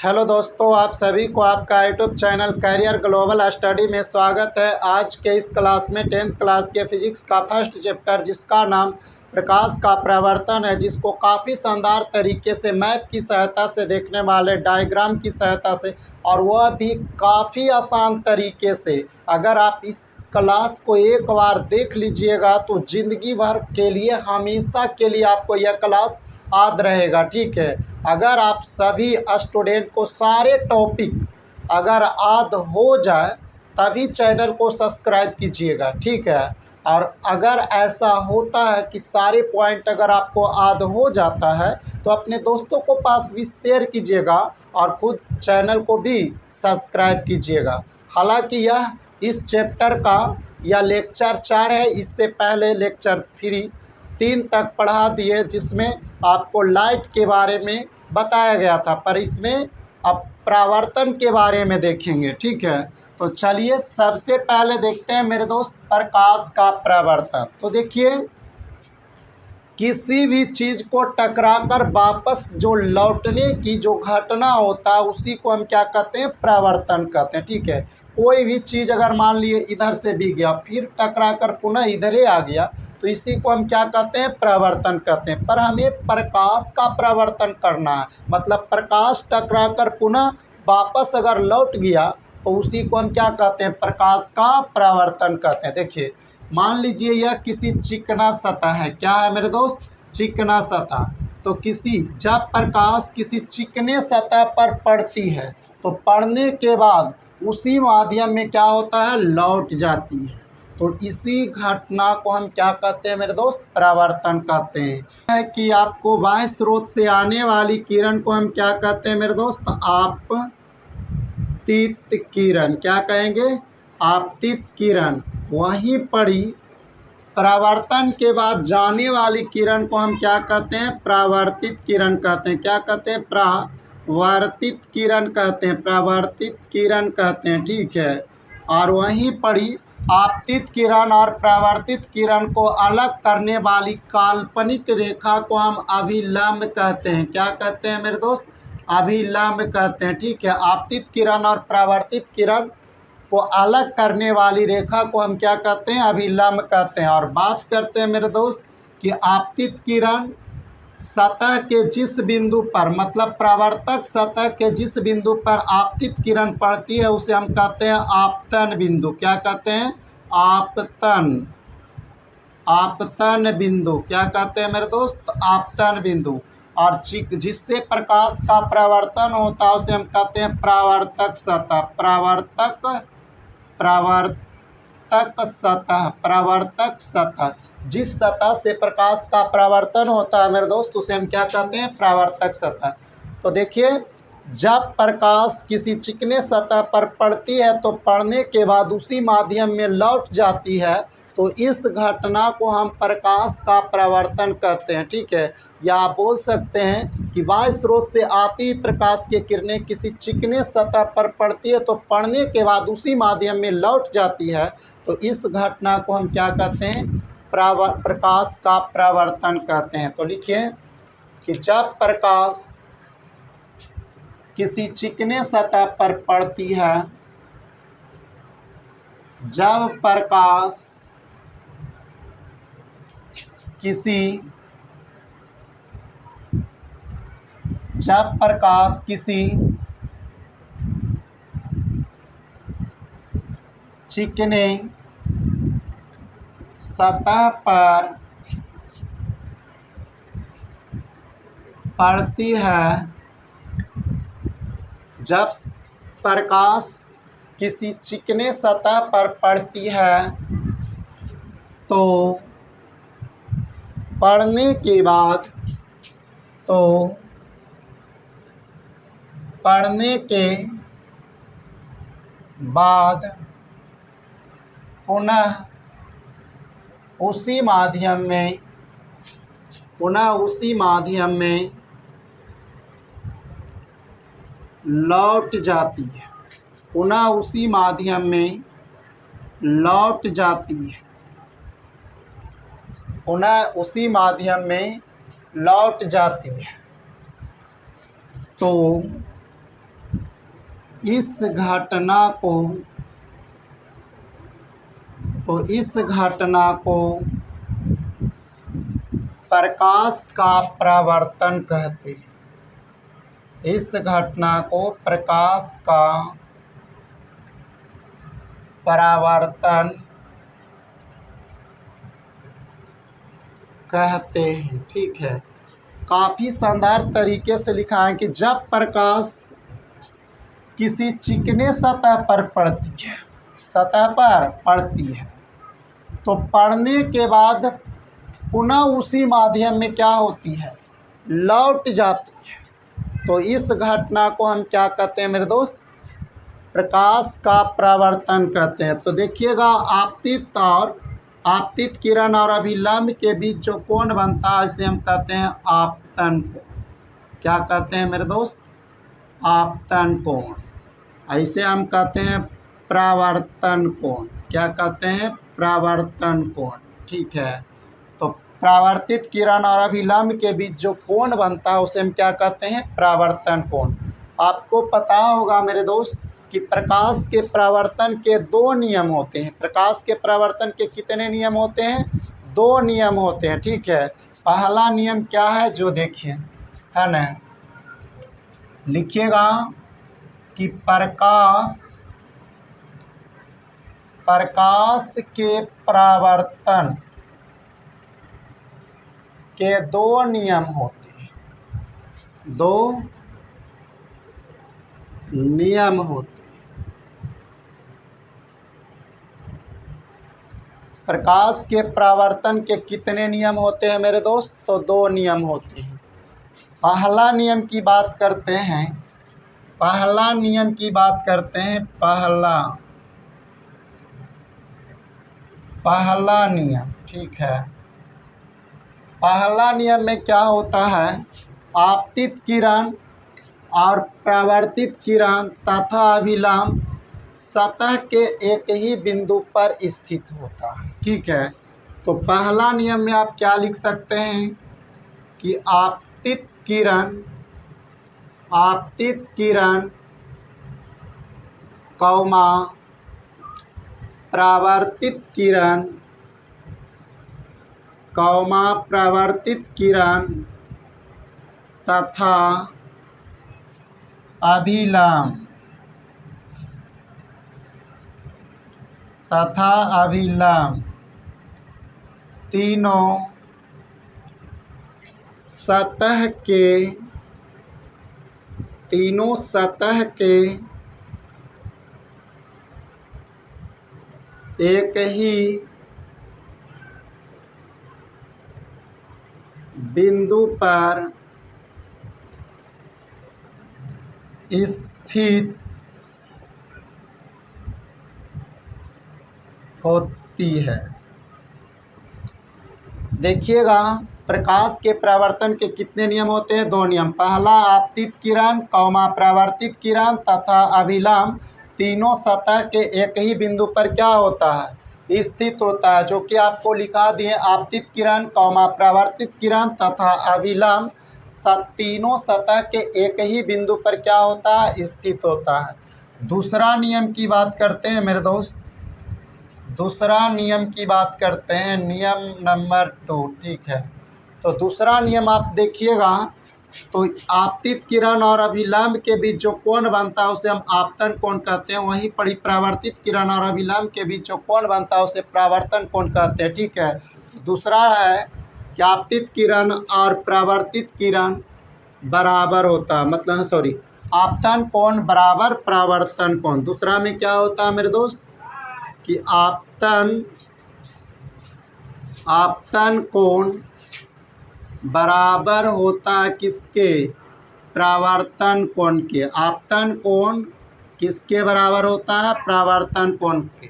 Hello दोस्तों, आप सभी को आपका YouTube channel Career Global Study में स्वागत है। आज के इस क्लास में 10th क्लास के फिजिक्स का फर्स्ट चैप्टर जिसका नाम प्रकाश का प्रवर्तन है, जिसको काफ़ी शानदार तरीके से मैप की सहायता से देखने वाले, डायग्राम की सहायता से, और वह भी काफ़ी आसान तरीके से। अगर आप इस क्लास को एक बार देख लीजिएगा तो ज़िंदगी भर के लिए, हमेशा के लिए आपको यह क्लास याद रहेगा। ठीक है, अगर आप सभी स्टूडेंट को सारे टॉपिक अगर याद हो जाए तभी चैनल को सब्सक्राइब कीजिएगा। ठीक है, और अगर ऐसा होता है कि सारे पॉइंट अगर आपको याद हो जाता है तो अपने दोस्तों को पास भी शेयर कीजिएगा और खुद चैनल को भी सब्सक्राइब कीजिएगा। हालांकि यह इस चैप्टर का यह लेक्चर 4 है। इससे पहले लेक्चर 3 तक पढ़ा दिए, जिसमें आपको लाइट के बारे में बताया गया था, पर इसमें अब परावर्तन के बारे में देखेंगे। ठीक है, तो चलिए सबसे पहले देखते हैं मेरे दोस्त प्रकाश का परावर्तन। तो देखिए, किसी भी चीज़ को टकराकर वापस जो लौटने की जो घटना होता है उसी को हम क्या कहते हैं, परावर्तन कहते हैं। ठीक है, कोई भी चीज़ अगर मान लिए इधर से भी गया फिर टकराकर पुनः इधर ही आ गया तो इसी को हम क्या कहते हैं, परावर्तन कहते हैं। पर हमें प्रकाश का परावर्तन करना है, मतलब प्रकाश टकराकर पुनः वापस अगर लौट गया तो उसी को हम क्या कहते हैं, प्रकाश का परावर्तन कहते हैं। देखिए, मान लीजिए यह किसी चिकना सतह है। क्या है मेरे दोस्त, चिकना सतह। तो जब प्रकाश किसी चिकने सतह पर पड़ती है तो पड़ने के बाद उसी माध्यम में क्या होता है, लौट जाती है। तो इसी घटना को हम क्या कहते हैं मेरे दोस्त, परावर्तन कहते हैं। है कि आपको बाह्य स्रोत से आने वाली किरण को हम क्या कहते हैं मेरे दोस्त, आपतित किरण। क्या कहेंगे, आपतित किरण। वहीं पड़ी परावर्तन के बाद जाने वाली किरण को हम क्या कहते हैं, परावर्तित किरण कहते हैं। क्या कहते हैं, परावर्तित किरण कहते हैं, परावर्तित किरण कहते हैं। ठीक है, और वहीं पड़ी आपतित किरण और परावर्तित किरण को अलग करने वाली काल्पनिक रेखा को हम अभिलंब कहते हैं। क्या कहते हैं मेरे दोस्त, अभिलंब कहते हैं। ठीक है, आपतित किरण और परावर्तित किरण को अलग करने वाली रेखा को हम क्या कहते हैं, अभिलंब कहते हैं। और बात करते हैं मेरे दोस्त कि आपतित किरण सतह के जिस बिंदु पर, मतलब परावर्तक सतह के जिस बिंदु पर आपतित किरण पड़ती है उसे हम कहते हैं आपतन बिंदु। क्या कहते हैं, आपतन, आपतन बिंदु। क्या कहते हैं मेरे दोस्त, आपतन बिंदु। और जिससे प्रकाश का परावर्तन होता है उसे हम कहते हैं परावर्तक सतह, परावर्तक सतह, परावर्तक सतह। जिस सतह से प्रकाश का परावर्तन होता है मेरे दोस्त उसे हम क्या कहते हैं, परावर्तक सतह। तो देखिए, जब प्रकाश किसी चिकने सतह पर पड़ती है तो पड़ने के बाद उसी माध्यम में लौट जाती है, तो इस घटना को हम प्रकाश का परावर्तन कहते हैं। ठीक है, या आप बोल सकते हैं कि बाह्य स्रोत से आती प्रकाश की किरणें किसी चिकने सतह पर पड़ती है तो पड़ने के बाद उसी माध्यम में लौट जाती है, तो इस घटना को हम क्या कहते हैं, प्रकाश का परावर्तन कहते हैं। तो लिखिए कि जब प्रकाश किसी चिकने सतह पर पड़ती है, जब प्रकाश किसी चिकने सतह पर पड़ती है, जब प्रकाश किसी चिकने सतह पर पड़ती है तो पड़ने के बाद पुनः उसी माध्यम में लौट जाती है, पुनः उसी माध्यम में लौट जाती है, पुनः उसी माध्यम में लौट जाती है। तो इस घटना को प्रकाश का परावर्तन कहते हैं। इस घटना को प्रकाश का परावर्तन कहते हैं। ठीक है, काफ़ी शानदार तरीके से लिखा है कि जब प्रकाश किसी चिकने सतह पर पड़ती है तो पड़ने के बाद पुनः उसी माध्यम में क्या होती है, लौट जाती है। तो इस घटना को हम क्या कहते हैं मेरे दोस्त, प्रकाश का परावर्तन कहते हैं। तो देखिएगा, आपतित किरण और अभिलंब के बीच जो कोण बनता है इसे हम कहते हैं आपतन कोण। क्या कहते हैं मेरे दोस्त, आपतन कोण। ऐसे हम कहते हैं परावर्तन कोण। क्या कहते हैं, परावर्तन कोण। ठीक है, तो परावर्तित किरण और अभिलंब के बीच जो कोण बनता है उसे हम क्या कहते हैं, परावर्तन कोण। आपको पता होगा मेरे दोस्त कि प्रकाश के परावर्तन के दो नियम होते हैं। प्रकाश के परावर्तन के कितने नियम होते हैं, दो नियम होते हैं। ठीक है, पहला नियम क्या है जो देखिए, है ना, लिखिएगा कि प्रकाश के परावर्तन के दो नियम होते हैं, दो नियम होते हैं। प्रकाश के परावर्तन के कितने नियम होते हैं मेरे दोस्त, तो दो नियम होते हैं। पहला नियम की बात करते हैं, पहला नियम। ठीक है, पहला नियम में क्या होता है, आपतित किरण और परावर्तित किरण तथा अभिलंब सतह के एक ही बिंदु पर स्थित होता है। ठीक है, तो पहला नियम में आप क्या लिख सकते हैं कि आपतित किरण कौमा परावर्तित किरण तथा अभिलंब तीनों सतह के एक ही बिंदु पर स्थित होती है। देखिएगा, प्रकाश के परावर्तन के कितने नियम होते हैं, दो नियम। पहला, आपतित किरण कौमा परावर्तित किरण तथा अभिलंब तीनों सतह के एक ही बिंदु पर क्या होता है, स्थित होता है, जो कि आपको लिखा दिए, आपतित किरण कौमा परावर्तित किरण तथा अभिलंब तीनों सतह के एक ही बिंदु पर क्या होता है, स्थित होता है। दूसरा नियम की बात करते हैं मेरे दोस्त, नियम नंबर 2। ठीक है, तो दूसरा नियम आप देखिएगा, तो आपतित किरण और अभिलंब के बीच जो कोण बनता है उसे हम आपतन कोण कहते हैं। वहीं पर ही परावर्तित किरण और अभिलंब के बीच जो कोण बनता है उसे परावर्तन कोण कहते हैं। ठीक है, दूसरा है कि आपतित किरण और परावर्तित किरण बराबर होता है, मतलब आपतन कोण बराबर परावर्तन कोण। दूसरा में क्या होता है मेरे दोस्त कि आपतन कोण बराबर होता है किसके, परावर्तन कोण के। आपतन कोण किसके बराबर होता है, परावर्तन कोण के।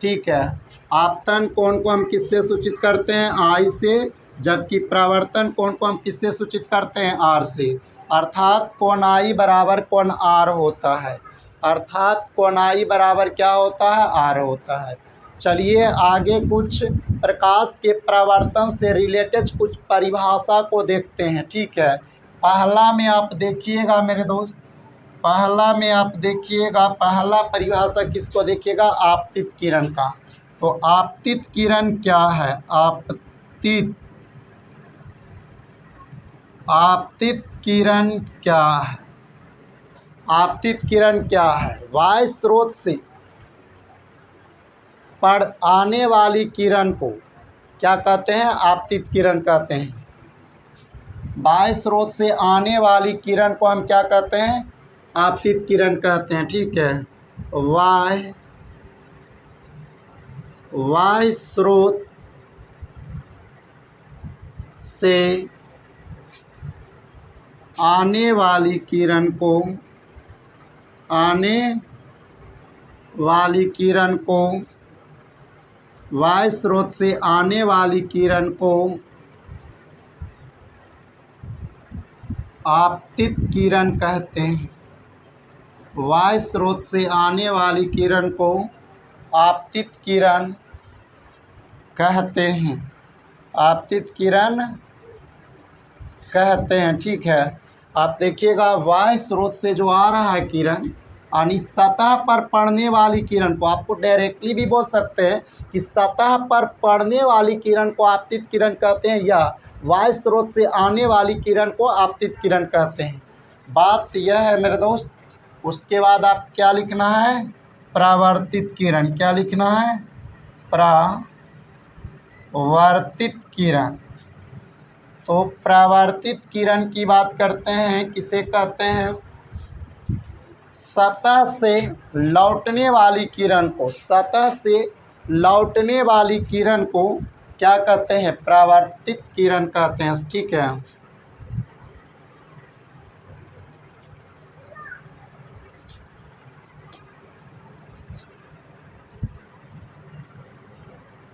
ठीक है, आपतन कोण को हम किससे सूचित करते हैं, आई से, जबकि परावर्तन कोण को हम किससे सूचित करते हैं, आर से। अर्थात कोण आई बराबर कोण आर होता है। अर्थात कोण आई बराबर क्या होता है, आर होता है। चलिए आगे कुछ प्रकाश के परावर्तन से रिलेटेड कुछ परिभाषा को देखते हैं। ठीक है, पहला में आप देखिएगा मेरे दोस्त, पहला में आप देखिएगा, पहला परिभाषा किसको देखिएगा, आपतित किरण का। तो आपतित किरण क्या है, आपतित किरण क्या है, आपतित किरण क्या है, वायु स्रोत से पड़ आने वाली किरण को क्या कहते हैं, आपतित किरण कहते हैं। वायु स्रोत से आने वाली किरण को हम क्या कहते हैं, आपतित किरण कहते हैं। ठीक है, वायु स्रोत से आने वाली किरण को, वायु स्रोत से आने वाली किरण को आपतित किरण कहते हैं। वायु स्रोत से आने वाली किरण को आपतित किरण कहते हैं, आपतित किरण कहते हैं। ठीक है, आप देखिएगा वायु स्रोत से जो आ रहा है किरण, यानी सतह पर पड़ने वाली किरण को, आपको डायरेक्टली भी बोल सकते हैं कि सतह पर पड़ने वाली किरण को आपतित किरण कहते हैं, या वायु स्रोत से आने वाली किरण को आपतित किरण कहते हैं। बात यह है मेरे दोस्त। उसके बाद आप क्या लिखना है, परावर्तित किरण। क्या लिखना है, परावर्तित किरण। तो परावर्तित किरण की बात करते हैं, किसे कहते हैं, सतह से लौटने वाली किरण को, सतह से लौटने वाली किरण को क्या कहते हैं, परावर्तित किरण कहते हैं। ठीक है,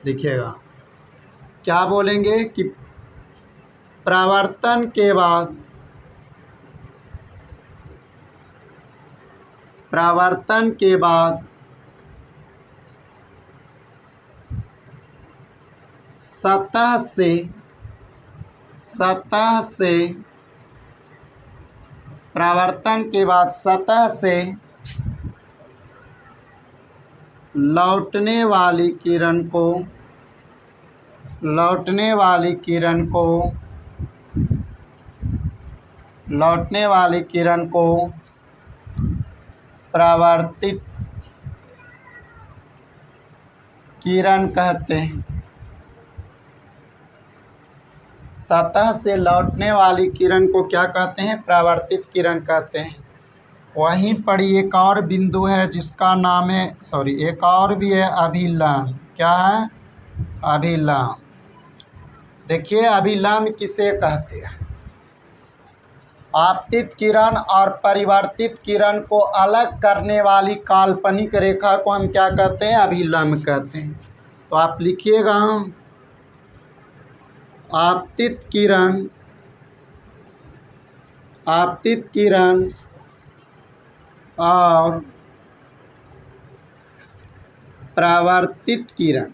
देखिएगा क्या बोलेंगे कि परावर्तन के बाद, परावर्तन के बाद सतह से परावर्तन के बाद सतह से लौटने वाली किरण को, लौटने वाली किरण को परावर्तित किरण कहते हैं। सतह से लौटने वाली किरण को क्या कहते हैं, परावर्तित किरण कहते हैं। वहीं पर एक और बिंदु है जिसका नाम है, एक और भी है, अभिलंब। क्या है, अभिलंब। देखिए अभिलंब किसे कहते हैं, आपतित किरण और परिवर्तित किरण को अलग करने वाली काल्पनिक रेखा को हम क्या कहते हैं, अभिलंब कहते हैं। तो आप लिखिएगा, आपतित किरण और परावर्तित किरण,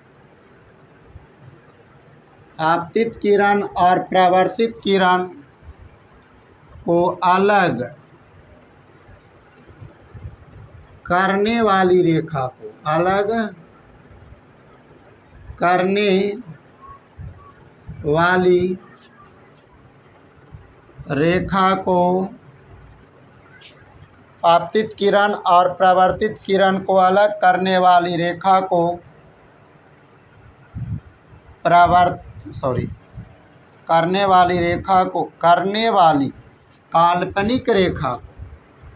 आपतित किरण और परावर्तित किरण को अलग करने वाली रेखा को, अलग करने वाली रेखा को, आपतित किरण और परावर्तित किरण को अलग करने वाली रेखा को करने वाली रेखा को, करने वाली काल्पनिक रेखा,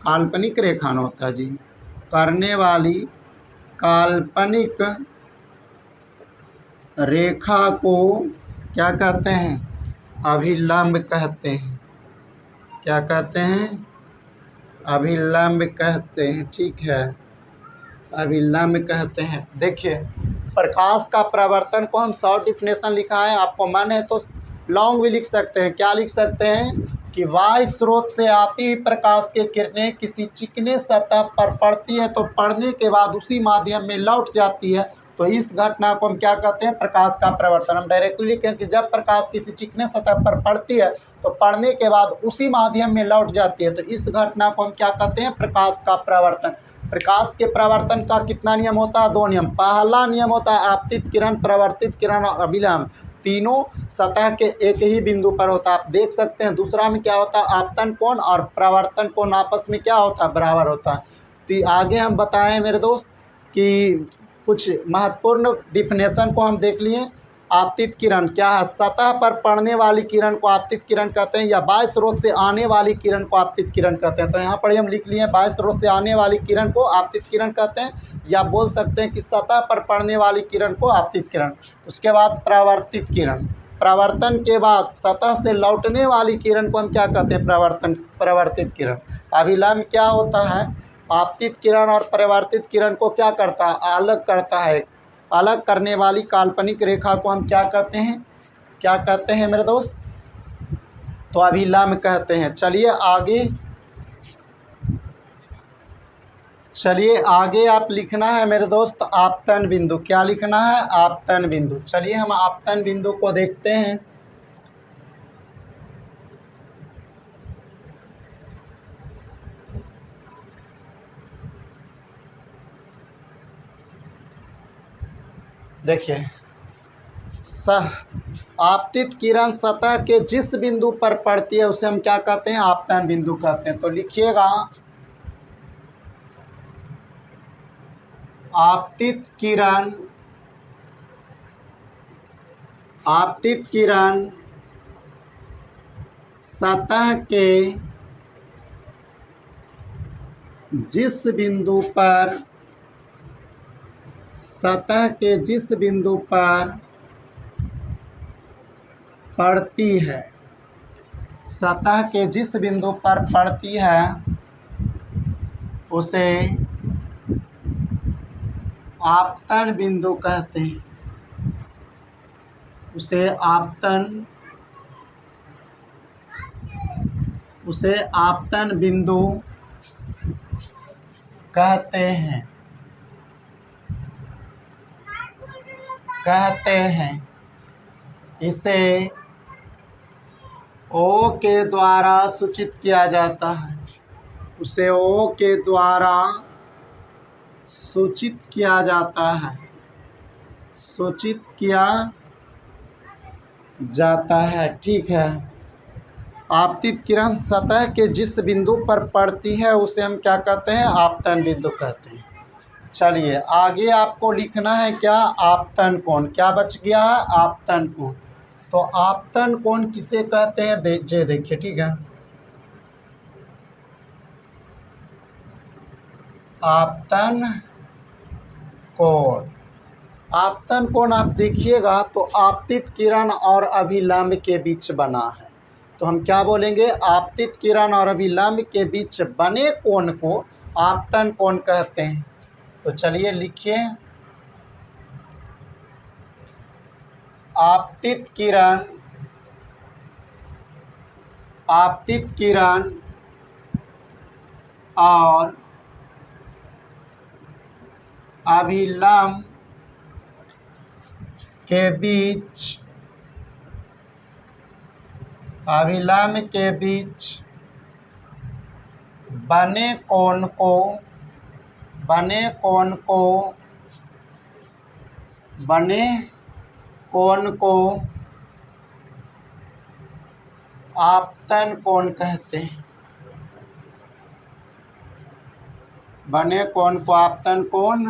काल्पनिक रेखा न होता जी, करने वाली काल्पनिक रेखा को क्या कहते हैं, अभिलंब कहते हैं। क्या कहते हैं, अभिलंब कहते हैं। ठीक है, अभिलंब कहते हैं। देखिए प्रकाश का परावर्तन को हम शॉर्ट डिफिनेशन लिखा है, आपको मन है तो लॉन्ग भी लिख सकते हैं। क्या लिख सकते हैं कि वायु स्रोत से आती हुई प्रकाश की किरणें किसी चिकने सतह पर पड़ती है तो पड़ने के बाद उसी माध्यम में लौट जाती है, तो इस घटना को हम क्या कहते हैं, प्रकाश का प्रवर्तन। हम डायरेक्टली लिखें कि जब प्रकाश किसी चिकने सतह पर पड़ती है तो पड़ने के बाद उसी माध्यम में लौट जाती है, तो इस घटना को हम क्या कहते हैं, प्रकाश का प्रवर्तन। प्रकाश के प्रवर्तन का कितना नियम होता है, 2 नियम। पहला नियम होता है आपतित किरण, परावर्तित किरण और अभिलंब, तीनों सतह के एक ही बिंदु पर होता है, आप देख सकते हैं। दूसरा में क्या होता है, आपतन कोण और परावर्तन कोण आपस में क्या होता है, बराबर होता है। तो आगे हम बताएं मेरे दोस्त कि कुछ महत्वपूर्ण डिफिनेशन को हम देख लिए। आपतित किरण क्या है, सतह पर पड़ने वाली किरण को आपतित किरण कहते हैं, या बाह्य स्रोत से आने वाली किरण को आपतित किरण कहते हैं। तो यहाँ पर हम लिख लिए बाह्य स्रोत से आने वाली किरण को आपतित किरण कहते हैं, या बोल सकते हैं कि सतह पर पड़ने वाली किरण को आपतित किरण। उसके बाद परावर्तित किरण, परावर्तन के बाद सतह से लौटने वाली किरण को हम क्या कहते हैं, परावर्तित किरण। अभिलंब क्या होता है, आपतित किरण और परावर्तित किरण को क्या करता है, अलग करता है। अलग करने वाली काल्पनिक रेखा को हम क्या कहते हैं, क्या कहते हैं मेरे दोस्त, तो अभिलंब कहते हैं। चलिए आगे आप लिखना है मेरे दोस्त आपतन बिंदु। क्या लिखना है, आपतन बिंदु। चलिए हम आपतन बिंदु को देखते हैं। देखिए, आपतित किरण सतह के जिस बिंदु पर पड़ती है उसे हम क्या कहते हैं, आपतन बिंदु कहते हैं। तो लिखिएगा, आपतित किरण सतह के जिस बिंदु पर पड़ती है, सतह के जिस बिंदु पर पड़ती है उसे आपतन बिंदु कहते हैं, उसे आपतन बिंदु कहते हैं। इसे O के द्वारा सूचित किया जाता है, उसे O के द्वारा सूचित किया जाता है। ठीक है, आपतित किरण सतह के जिस बिंदु पर पड़ती है उसे हम क्या कहते हैं, आपतन बिंदु कहते हैं। चलिए आगे आपको लिखना है क्या, आपतन कोण। क्या बच गया है, आपतन कोण। तो आपतन कोण किसे कहते हैं, देखिए, ठीक है। आपतन कोण आप देखिएगा तो आपतित किरण और अभिलंब के बीच बना है। तो हम क्या बोलेंगे, आपतित किरण और अभिलंब के बीच बने कोण को आपतन कोण कहते हैं। तो चलिए लिखिए, आपतित किरण और अभिलंब के बीच बने कोण को आपतन कोण कहते हैं। बने कोण को आपतन कोण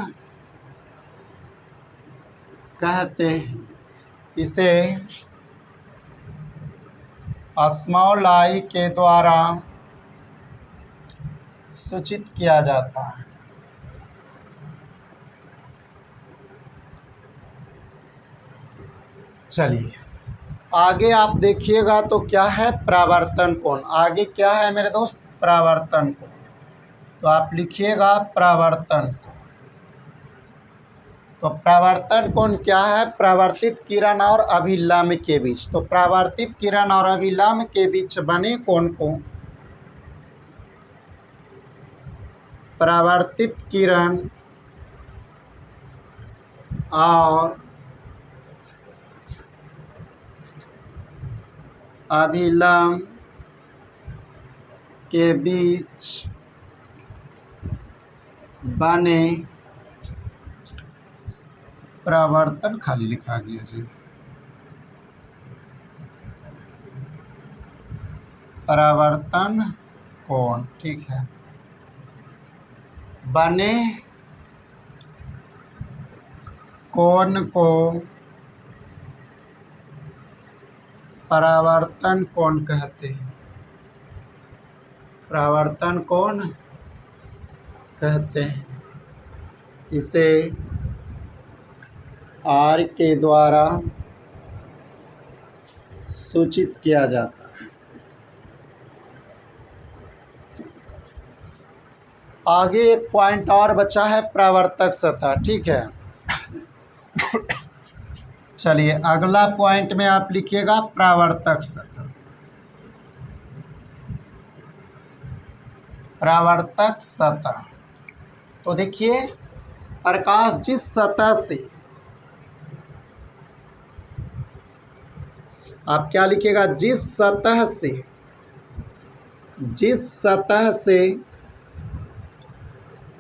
कहते हैं। इसे स्मॉल आई के द्वारा सूचित किया जाता है। चलिए आगे आप देखिएगा तो क्या है, परावर्तन कोण। आगे क्या है मेरे दोस्त, परावर्तन कोण। तो आप लिखिएगा परावर्तन। तो परावर्तन कोण क्या है, परावर्तित किरण और अभिलंब के बीच। तो परावर्तित किरण और अभिलंब के बीच बने कोण को परावर्तित किरण और अभिलंब के बीच बने परावर्तन, खाली लिखा गया जी, परावर्तन कोण, ठीक है, बने कोण को परावर्तन कोण कहते हैं, परावर्तन कोण कहते हैं। इसे R के द्वारा सूचित किया जाता है। आगे एक पॉइंट और बचा है, परावर्तक सतह, ठीक है। चलिए अगला पॉइंट में आप लिखिएगा परावर्तक सतह। परावर्तक सतह, तो देखिए प्रकाश जिस सतह से, आप क्या लिखिएगा, जिस सतह से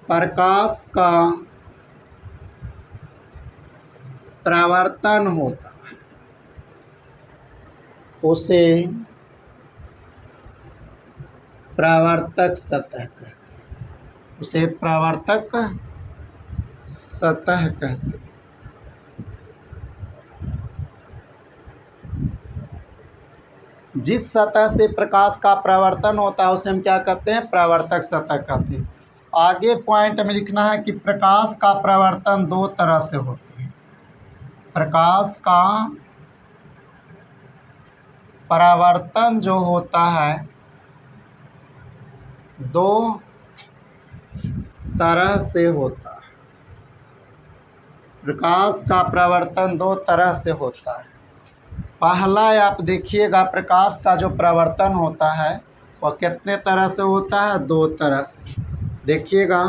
प्रकाश का परावर्तन होता है उसे परावर्तक सतह कहते हैं, उसे परावर्तक सतह कहते हैं। जिस सतह से प्रकाश का परावर्तन होता है उसे हम क्या कहते हैं, परावर्तक सतह कहते हैं। आगे पॉइंट में लिखना है कि प्रकाश का परावर्तन दो तरह से होते हैं। प्रकाश का परावर्तन जो होता है दो तरह से होता है। प्रकाश का परावर्तन दो तरह से होता है। पहला आप देखिएगा, प्रकाश का जो परावर्तन होता है वह कितने तरह से होता है, दो तरह से। देखिएगा,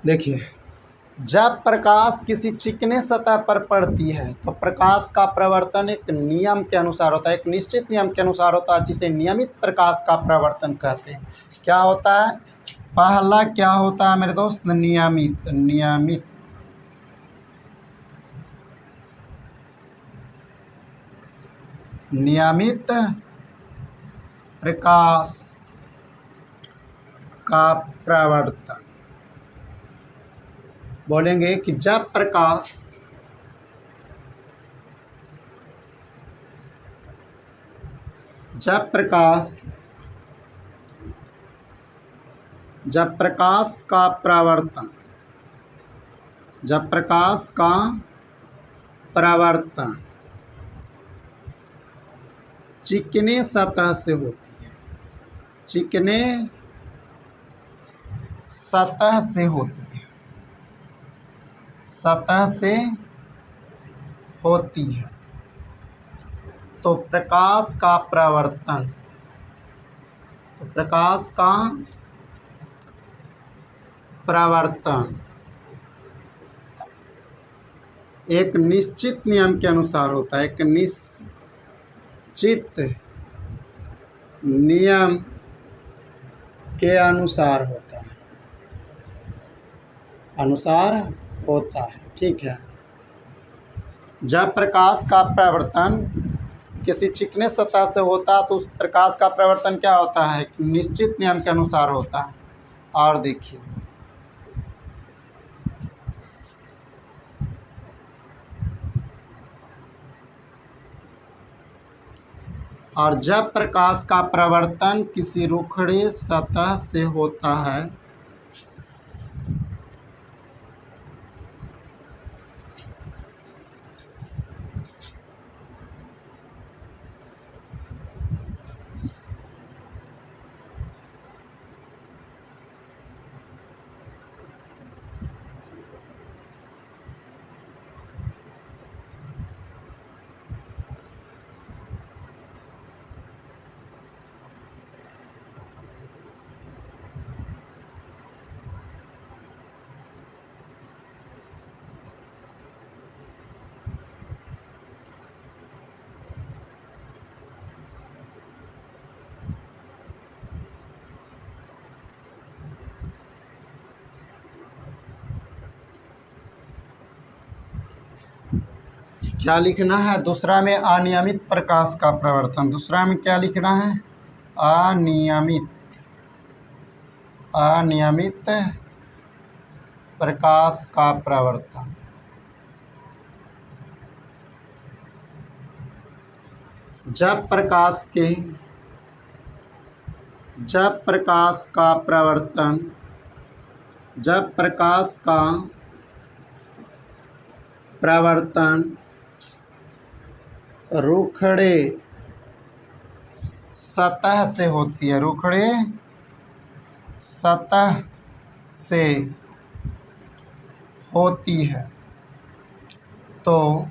देखिए जब प्रकाश किसी चिकने सतह पर पड़ती है तो प्रकाश का परावर्तन एक नियम के अनुसार होता है, एक निश्चित नियम के अनुसार होता है, जिसे नियमित प्रकाश का परावर्तन कहते हैं। क्या होता है, पहला क्या होता है मेरे दोस्त, नियमित। नियमित प्रकाश का परावर्तन, बोलेंगे कि जब प्रकाश का परावर्तन, जब प्रकाश का परावर्तन चिकने सतह से होती है, चिकने सतह से होती है, सतह से होती है, तो प्रकाश का परावर्तन, तो प्रकाश का परावर्तन एक निश्चित नियम के अनुसार होता है, एक निश्चित नियम के अनुसार होता है, ठीक है। जब प्रकाश का परावर्तन किसी चिकने सतह से होता है तो उस प्रकाश का परावर्तन क्या होता है, एक निश्चित नियम के अनुसार होता है। और देखिए और जब प्रकाश का प्रवर्तन किसी रुखड़े सतह से होता है क्या लिखना है? दूसरा में अनियमित प्रकाश का प्रवर्तन। दूसरा में क्या लिखना है? अनियमित प्रकाश का प्रवर्तन। जब प्रकाश का प्रवर्तन रुखड़े सतह से होती है, रुखड़े सतह से होती है, तो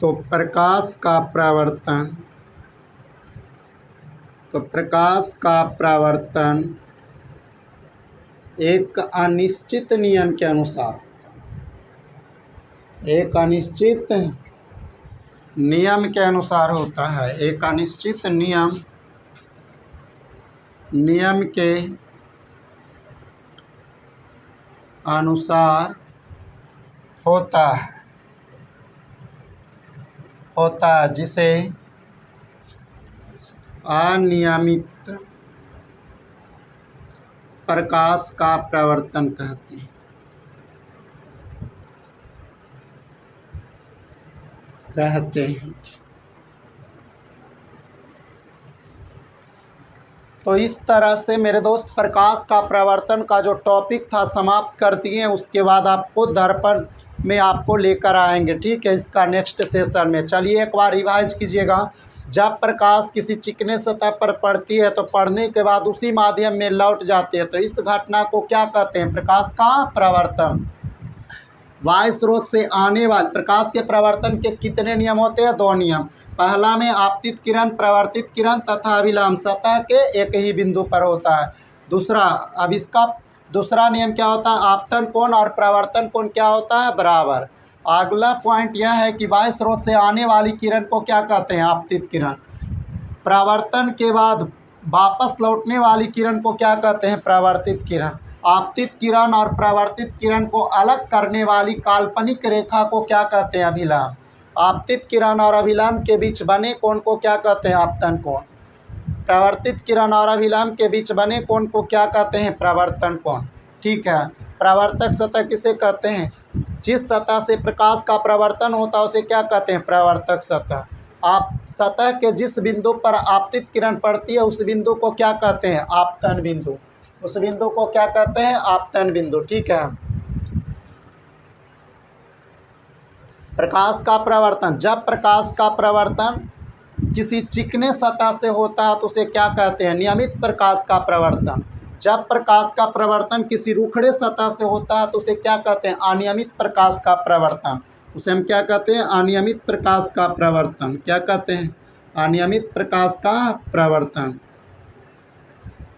प्रकाश का प्रवर्तन एक अनिश्चित नियम के अनुसार होता है। एक अनिश्चित नियम के अनुसार होता है। एक अनिश्चित नियम के अनुसार होता है जिसे अनियमित प्रकाश का प्रवर्तन कहते हैं। तो इस तरह से मेरे दोस्त प्रकाश का प्रवर्तन का जो टॉपिक था समाप्त कर दिए। उसके बाद आपको दर्पण में आपको लेकर आएंगे, ठीक है, इसका नेक्स्ट सेशन में। चलिए एक बार रिवाइज कीजिएगा। जब प्रकाश किसी चिकने सतह पर पड़ती है तो पड़ने के बाद उसी माध्यम में लौट जाती है, तो इस घटना को क्या कहते हैं? प्रकाश का प्रवर्तन। वायु स्रोत से आने वाले प्रकाश के प्रवर्तन के कितने नियम होते हैं? 2 नियम। पहला में आपतित किरण, प्रवर्तित किरण तथा अभिलंब सतह के एक ही बिंदु पर होता है। अब इसका दूसरा नियम क्या होता है? आपतन कोण और प्रवर्तन कोण क्या होता है? बराबर। अगला पॉइंट यह है कि वायु स्रोत से आने वाली किरण को क्या कहते हैं? आपतित किरण। प्रवर्तन के बाद वापस लौटने वाली किरण को क्या कहते हैं? प्रवर्तित किरण। आपतित किरण और प्रवर्तित किरण को अलग करने वाली काल्पनिक रेखा को क्या कहते हैं? अभिलंब। आपतित किरण और अभिलंब के बीच बने कोण को क्या कहते हैं? आपतन कोण। प्रवर्तित किरण और अभिलंब के बीच बने कोण को क्या कहते हैं? प्रवर्तन कोण। ठीक है। प्रवर्तक सतह किसे कहते हैं? जिस सतह से प्रकाश का प्रवर्तन होता है उसे क्या कहते हैं? प्रवर्तक सतह। आप सतह के जिस बिंदु पर आपतित किरण पड़ती है उस बिंदु को क्या कहते हैं? आपतन बिंदु। उस बिंदु को क्या कहते हैं? आपतन बिंदु। ठीक है। प्रकाश का प्रवर्तन। जब प्रकाश का प्रवर्तन किसी चिकने सतह से होता है तो उसे क्या कहते हैं? नियमित प्रकाश का प्रवर्तन। जब प्रकाश का प्रवर्तन किसी रूखड़े सतह से होता है तो उसे क्या कहते हैं? अनियमित प्रकाश का प्रवर्तन। उसे हम क्या कहते हैं? अनियमित प्रकाश का प्रवर्तन। क्या कहते हैं? अनियमित प्रकाश का प्रवर्तन।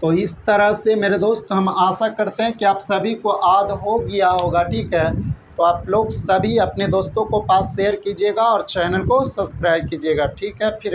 तो इस तरह से मेरे दोस्त हम आशा करते हैं कि आप सभी को याद हो गया होगा। ठीक है, तो आप लोग सभी अपने दोस्तों को पास शेयर कीजिएगा और चैनल को सब्सक्राइब कीजिएगा। ठीक है, फिर